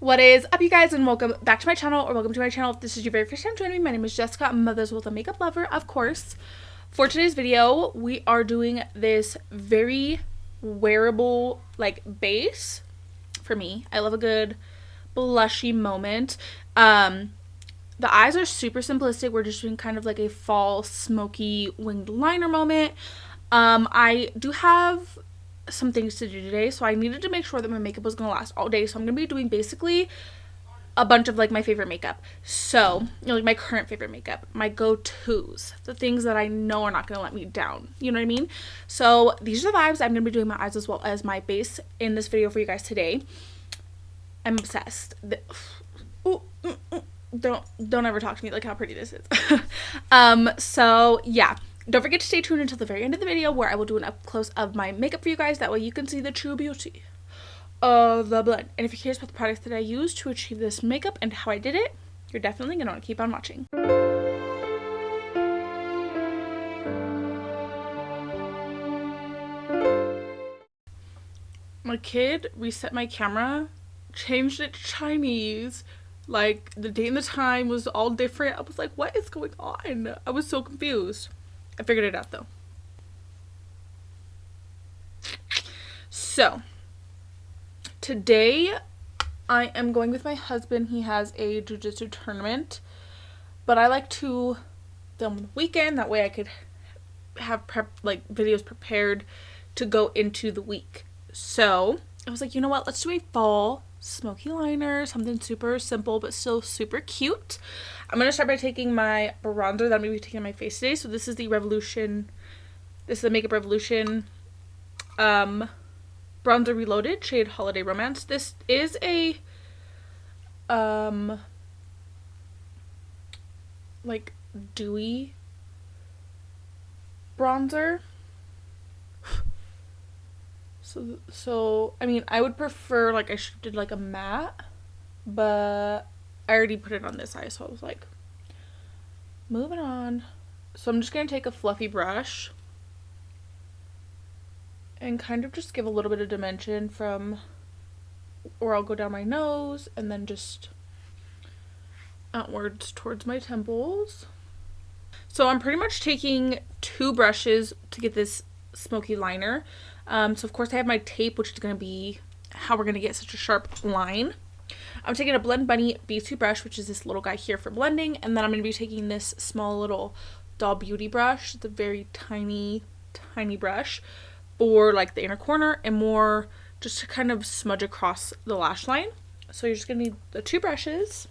What is up, you guys, and welcome back to my channel, or welcome to my channel if this is your very first time joining me. My name is Jessica. I'm Mother's World, a makeup lover, of course. For today's video, we are doing this very wearable, like, base. For me, I love a good blushy moment. The eyes are super simplistic. We're just doing kind of like a fall smoky winged liner moment. I do have some things to do today, so I needed to make sure that my makeup was gonna last all day, so I'm gonna be doing basically a bunch of like my favorite makeup. So, you know, like my current favorite makeup, my go-tos, the things that I know are not gonna let me down, you know what I mean? So these are the vibes. I'm gonna be doing my eyes as well as my base in this video for you guys today. I'm obsessed. Don't ever talk to me like how pretty this is. So yeah, don't forget to stay tuned until the very end of the video where I will do an up close of my makeup for you guys. That way you can see the true beauty of the blend. And if you're curious about the products that I used to achieve this makeup and how I did it, you're definitely gonna want to keep on watching. My kid reset my camera, changed it to Chinese. Like, the date and the time was all different. I was like, what is going on? I was so confused. I figured it out though. So, today I am going with my husband. He has a jiu-jitsu tournament, but I like to film on the weekend. That way I could have videos prepared to go into the week. So I was like, you know what? Let's do a fall smoky liner, something super simple but still super cute. I'm gonna start by taking my bronzer that I'm gonna be taking on my face today. So this is the Makeup Revolution bronzer reloaded shade Holiday Romance. This is a like dewy bronzer. So I mean, I would prefer, like, I should did like a matte, but I already put it on this eye, so I was like, moving on. So I'm just gonna take a fluffy brush and kind of just give a little bit of dimension from where I'll go down my nose and then just outwards towards my temples. So I'm pretty much taking two brushes to get this smoky liner. So of course I have my tape, which is going to be how we're going to get such a sharp line. I'm taking a Blend Bunny B2 brush, which is this little guy here for blending, and then I'm going to be taking this small little Doll Beauty brush. It's a very tiny brush for like the inner corner and more just to kind of smudge across the lash line. So you're just going to need the two brushes.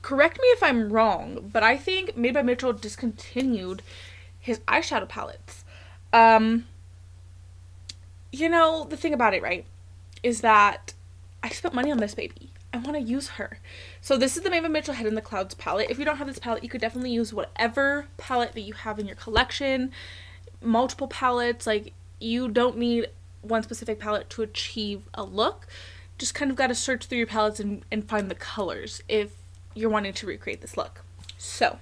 Correct me if I'm wrong, but I think Made by Mitchell discontinued his eyeshadow palettes. You know, the thing about it, right, is that I spent money on this baby. I want to use her. So this is the Made by Mitchell Head in the Clouds palette. If you don't have this palette, you could definitely use whatever palette that you have in your collection. Multiple palettes. Like, you don't need one specific palette to achieve a look. Just kind of got to search through your palettes and find the colors if you're wanting to recreate this look. So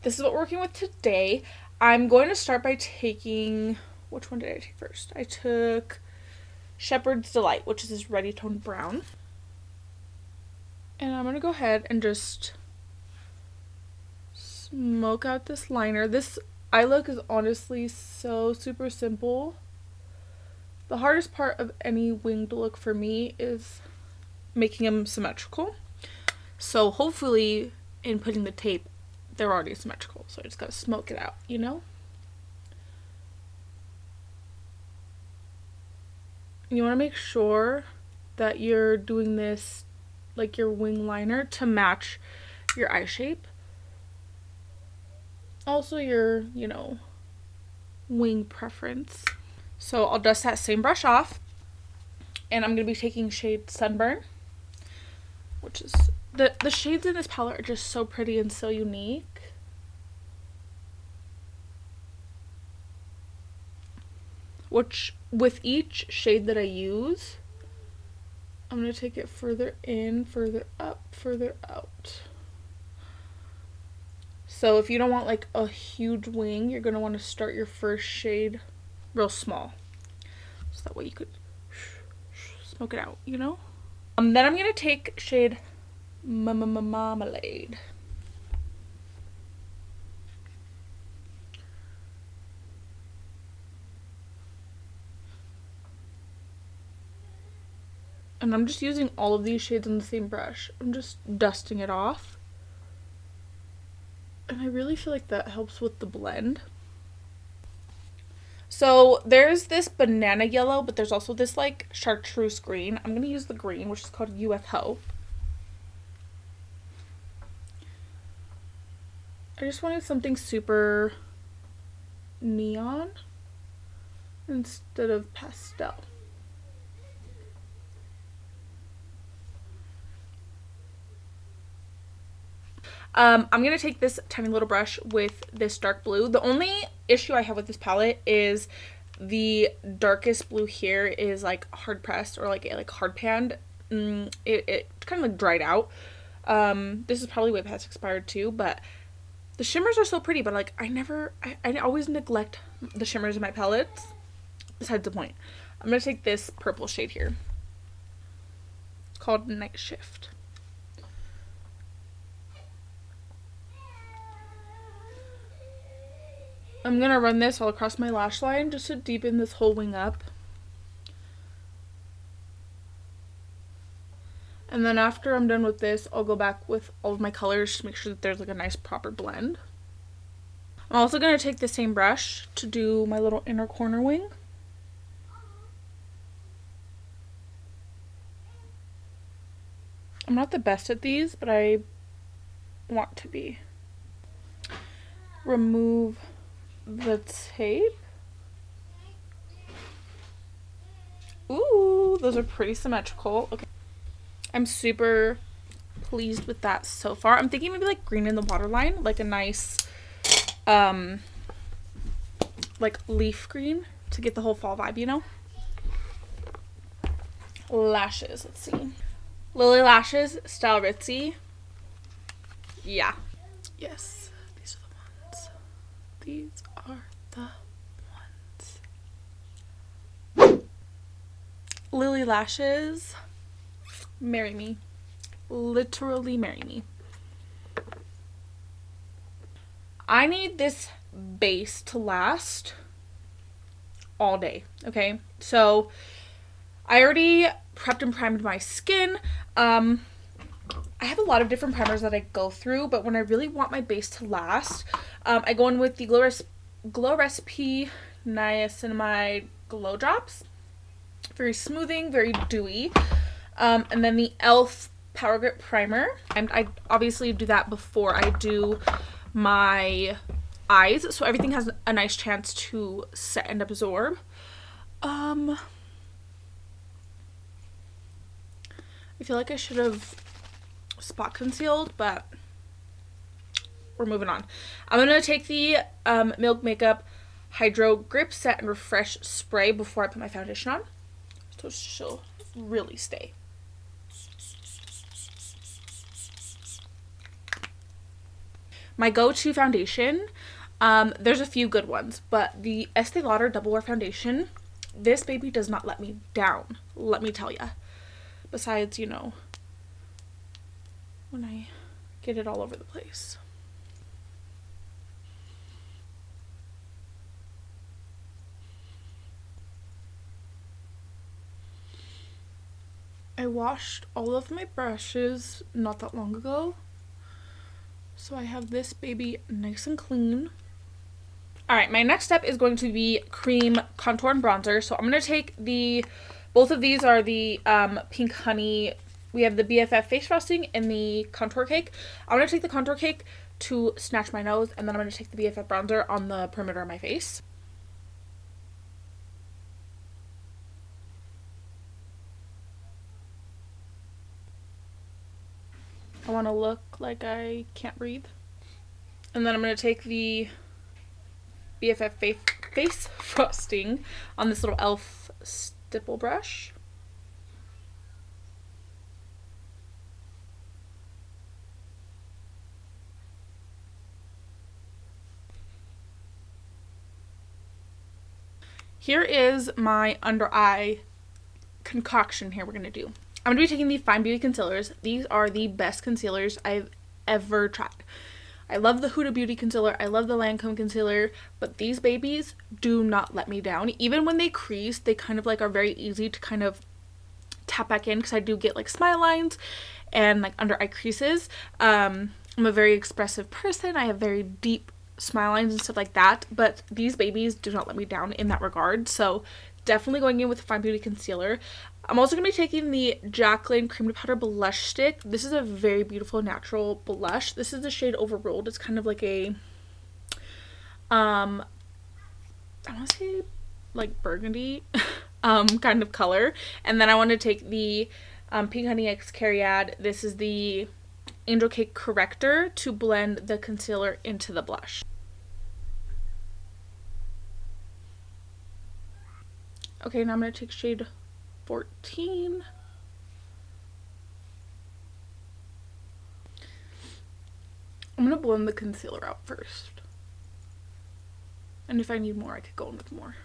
this is what we're working with today. I'm going to start by taking, which one did I take first? I took Shepherd's Delight, which is this Ready Toned Brown. And I'm going to go ahead and just smoke out this liner. This eye look is honestly so super simple. The hardest part of any winged look for me is making them symmetrical. So hopefully in putting the tape, they're already symmetrical, so I just gotta smoke it out, you know? You want to make sure that you're doing this, like your wing liner, to match your eye shape. Also your, you know, wing preference. So I'll dust that same brush off, and I'm gonna be taking shade Sunburn, which is the shades in this palette are just so pretty and so unique. Which, with each shade that I use, I'm going to take it further in, further up, further out. So if you don't want like a huge wing, you're going to want to start your first shade real small. So that way you could smoke it out, you know? Then I'm gonna take shade Marmalade. And I'm just using all of these shades on the same brush. I'm just dusting it off. And I really feel like that helps with the blend. So there's this banana yellow, but there's also this like chartreuse green. I'm going to use the green, which is called UFO. I just wanted something super neon instead of pastel. I'm going to take this tiny little brush with this dark blue. The only issue I have with this palette is the darkest blue here is like hard pressed or like hard panned. It kind of like dried out. This is probably way past expired too, but the shimmers are so pretty, but like I always neglect the shimmers in my palettes. Besides the point. I'm going to take this purple shade here. It's called Night Shift. I'm going to run this all across my lash line just to deepen this whole wing up. And then after I'm done with this, I'll go back with all of my colors to make sure that there's like a nice proper blend. I'm also going to take the same brush to do my little inner corner wing. I'm not the best at these, but I want to be. Remove the tape. Ooh, those are pretty symmetrical. Okay. I'm super pleased with that so far. I'm thinking maybe like green in the waterline, like a nice like leaf green to get the whole fall vibe, you know? Lashes, let's see. Lilly Lashes, style Ritzy. Yeah. Yes, these are the ones. These are the ones. Lilly Lashes, marry me. Literally marry me. I need this base to last all day, okay? So I already prepped and primed my skin. I have a lot of different primers that I go through, but when I really want my base to last, I go in with the Glow Recipe Niacinamide Glow Drops. Very smoothing, very dewy. And then the e.l.f. Power Grip Primer. And I obviously do that before I do my eyes, so everything has a nice chance to set and absorb. I feel like I should have spot concealed, but we're moving on. I'm gonna take the Milk Makeup Hydro Grip Set and Refresh Spray before I put my foundation on, so she'll really stay. My go-to foundation, there's a few good ones, but the Estee Lauder Double Wear Foundation, this baby does not let me down, let me tell ya. Besides, you know, when I get it all over the place. I washed all of my brushes not that long ago, so I have this baby nice and clean. Alright, my next step is going to be cream contour and bronzer. So I'm going to take both of these are the Pink Honey. We have the BFF face frosting and the contour cake. I'm going to take the contour cake to snatch my nose, and then I'm going to take the BFF bronzer on the perimeter of my face. I want to look like I can't breathe. And then I'm going to take the BFF face frosting on this little e.l.f. stipple brush. Here is my under eye concoction here we're going to do. I'm going to be taking the Fine Beauty concealers. These are the best concealers I've ever tried. I love the Huda Beauty concealer. I love the Lancome concealer. But these babies do not let me down. Even when they crease, they kind of like are very easy to kind of tap back in, because I do get like smile lines and like under eye creases. I'm a very expressive person. I have very deep smile lines and stuff like that. But these babies do not let me down in that regard. So definitely going in with Fine Beauty concealer. I'm also going to be taking the Jaclyn Cream to Powder Blush Stick. This is a very beautiful natural blush. This is the shade Overruled. It's kind of like a, I want to say like burgundy kind of color. And then I want to take the Pink Honey X Cariad. This is the Angel Cake Corrector to blend the concealer into the blush. Okay, now I'm going to take shade 14. I'm going to blend the concealer out first. And if I need more, I could go in with more.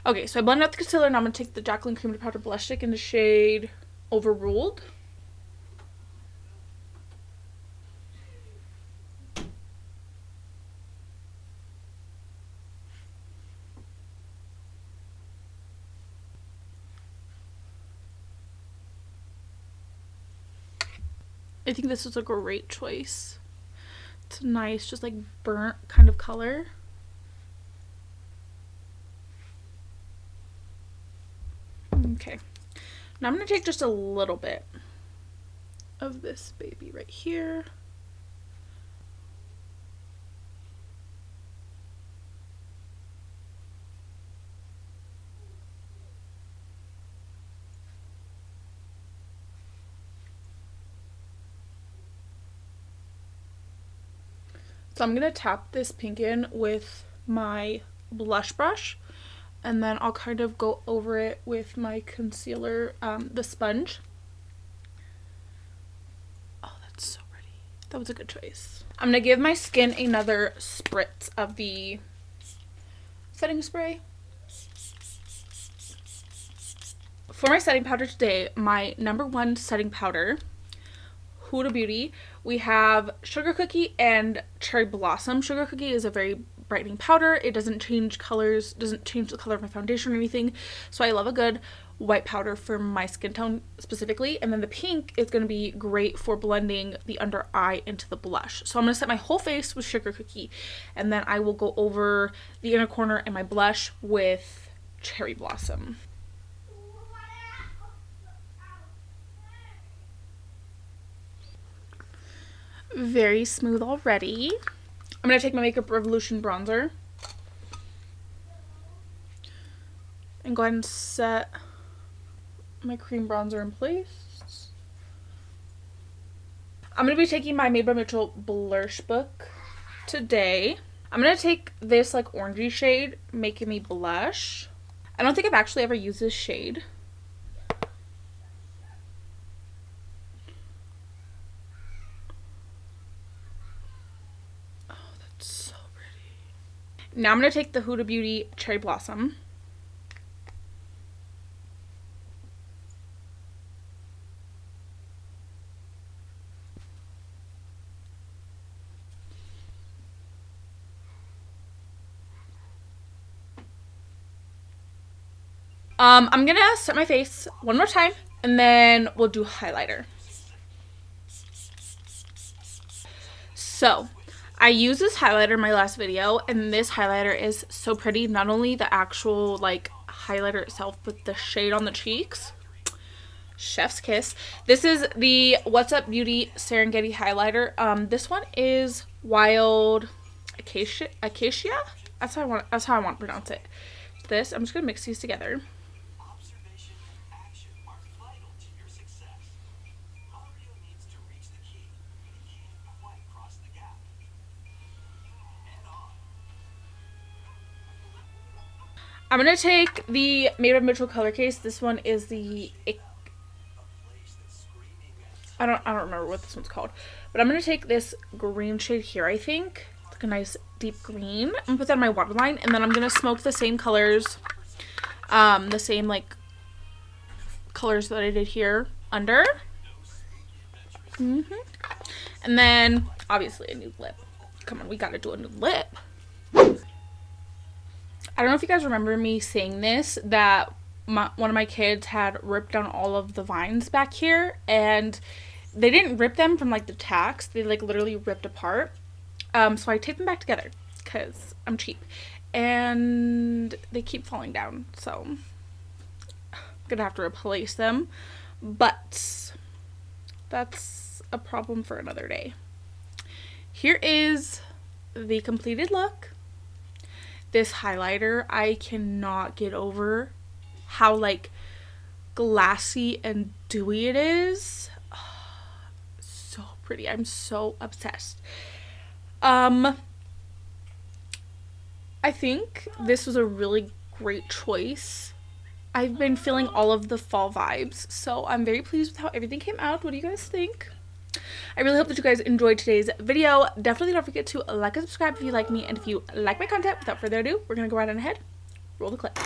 Okay, so I blended out the concealer, and I'm going to take the Jaclyn Cream to Powder Blush Stick in the shade Overruled. I think this is a great choice. It's nice, just like burnt kind of color. Okay, now I'm going to take just a little bit of this baby right here. So I'm going to tap this pink in with my blush brush, and then I'll kind of go over it with my concealer, the sponge. Oh, that's so pretty. That was a good choice. I'm going to give my skin another spritz of the setting spray. For my setting powder today, my #1 setting powder, Huda Beauty, we have Sugar Cookie and Cherry Blossom. Sugar Cookie is a very brightening powder. It doesn't change colors, doesn't change the color of my foundation or anything. So I love a good white powder for my skin tone specifically. And then the pink is going to be great for blending the under eye into the blush. So I'm going to set my whole face with Sugar Cookie, and then I will go over the inner corner and my blush with Cherry Blossom. Very smooth already. I'm going to take my Makeup Revolution bronzer and go ahead and set my cream bronzer in place. I'm going to be taking my Made by Mitchell Blursh book today. I'm going to take this like orangey shade, Making Me Blush. I don't think I've actually ever used this shade. Now I'm going to take the Huda Beauty Cherry Blossom. I'm going to set my face one more time, and then we'll do highlighter. So I used this highlighter in my last video, and this highlighter is so pretty. Not only the actual like highlighter itself, but the shade on the cheeks. Chef's kiss. This is the What's Up Beauty Serengeti highlighter. This one is Wild Acacia. That's how I want to pronounce it. This, I'm just gonna mix these together. I'm going to take the Made by Mitchell color case. This one is the, I don't remember what this one's called. But I'm going to take this green shade here, I think. like a nice deep green. I'm gonna put that in my waterline, and then I'm gonna smoke the same colors, the same like colors that I did here under. And then obviously a new lip. Come on, we gotta do a new lip. I don't know if you guys remember me saying this, that one of my kids had ripped down all of the vines back here, and they didn't rip them from like the tacks, they like literally ripped apart. So I taped them back together because I'm cheap, and they keep falling down, so I'm gonna have to replace them, but that's a problem for another day. Here is the completed look. This highlighter, I cannot get over how like glassy and dewy it is. So pretty. I'm so obsessed. I think this was a really great choice. I've been feeling all of the fall vibes, so I'm very pleased with how everything came out. What do you guys think? I really hope that you guys enjoyed today's video. Definitely don't forget to like and subscribe if you like me, and if you like my content. Without further ado, we're gonna go right on ahead. Roll the clip.